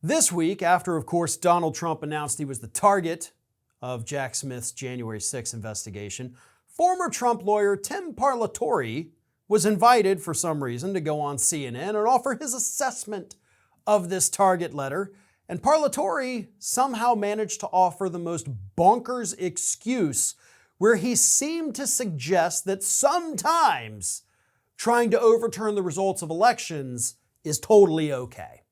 This week, after, of course, Donald Trump announced he was the target of Jack Smith's January 6th investigation, former Trump lawyer Tim Parlatore was invited for some reason to go on CNN and offer his assessment of this target letter. And Parlatore somehow managed to offer the most bonkers excuse where he seemed to suggest that sometimes trying to overturn the results of elections is totally okay.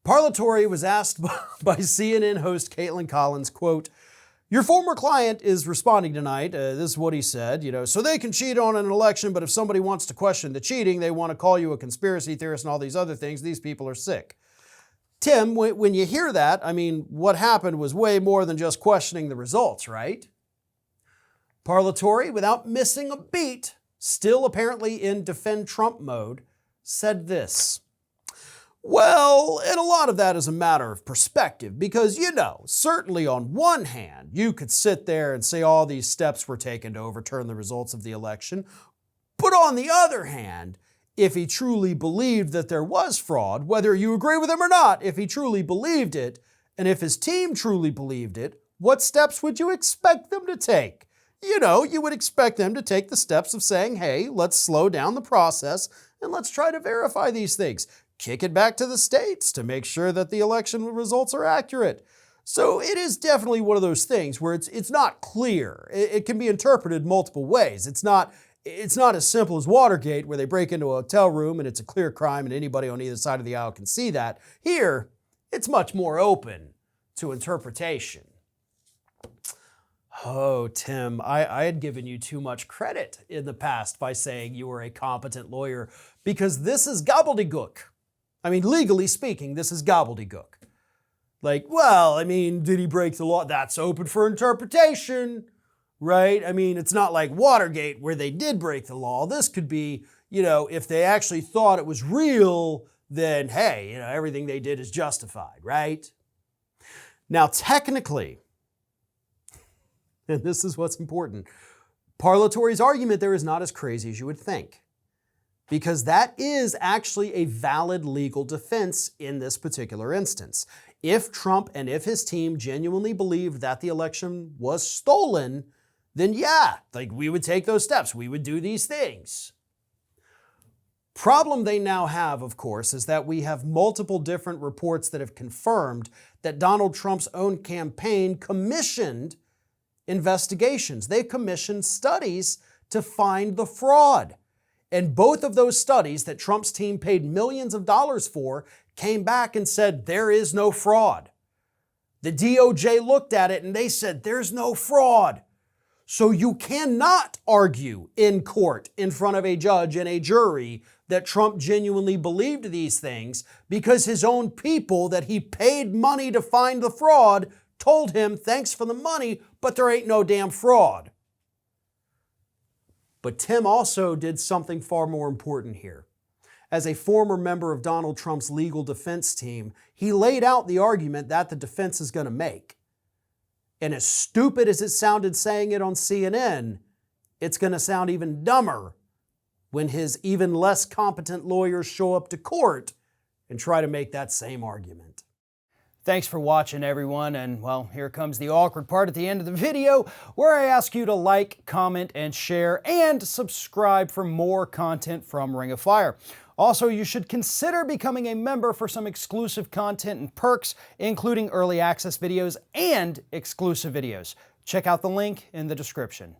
Parlatore was asked by CNN host Kaitlan Collins, quote, "Your former client is responding tonight." This is what he said, "So they can cheat on an election, but if somebody wants to question the cheating, they want to call you a conspiracy theorist and all these other things. These people are sick." Tim, when you hear that, what happened was way more than just questioning the results, right? Parlatore, without missing a beat, still apparently in defend Trump mode, said this. "Well, and a lot of that is a matter of perspective because, certainly on one hand, you could sit there and say all these steps were taken to overturn the results of the election. But on the other hand, if he truly believed that there was fraud, whether you agree with him or not, if he truly believed it, and if his team truly believed it, what steps would you expect them to take? You would expect them to take the steps of saying, hey, let's slow down the process and let's try to verify these things. Kick it back to the states to make sure that the election results are accurate." So it is definitely one of those things where it's not clear. It can be interpreted multiple ways. It's not as simple as Watergate where they break into a hotel room and it's a clear crime and anybody on either side of the aisle can see that. Here, it's much more open to interpretation. Oh, Tim, I had given you too much credit in the past by saying you were a competent lawyer because this is gobbledygook. Legally speaking, this is gobbledygook. Did he break the law? That's open for interpretation, right? It's not like Watergate where they did break the law. This could be, if they actually thought it was real, then hey, everything they did is justified, right? Now, technically, and this is what's important, Parlatore's argument there is not as crazy as you would think, because that is actually a valid legal defense in this particular instance. If Trump and if his team genuinely believed that the election was stolen, then we would take those steps. We would do these things. Problem they now have, of course, is that we have multiple different reports that have confirmed that Donald Trump's own campaign commissioned investigations. They commissioned studies to find the fraud. And both of those studies that Trump's team paid millions of dollars for came back and said there is no fraud. The DOJ looked at it and they said there's no fraud. So you cannot argue in court in front of a judge and a jury that Trump genuinely believed these things because his own people that he paid money to find the fraud told him thanks for the money, but there ain't no damn fraud. But Tim also did something far more important here. As a former member of Donald Trump's legal defense team, he laid out the argument that the defense is going to make. And as stupid as it sounded saying it on CNN, it's going to sound even dumber when his even less competent lawyers show up to court and try to make that same argument. Thanks for watching, everyone, and here comes the awkward part at the end of the video where I ask you to like, comment, and share, and subscribe for more content from Ring of Fire. Also, you should consider becoming a member for some exclusive content and perks, including early access videos and exclusive videos. Check out the link in the description.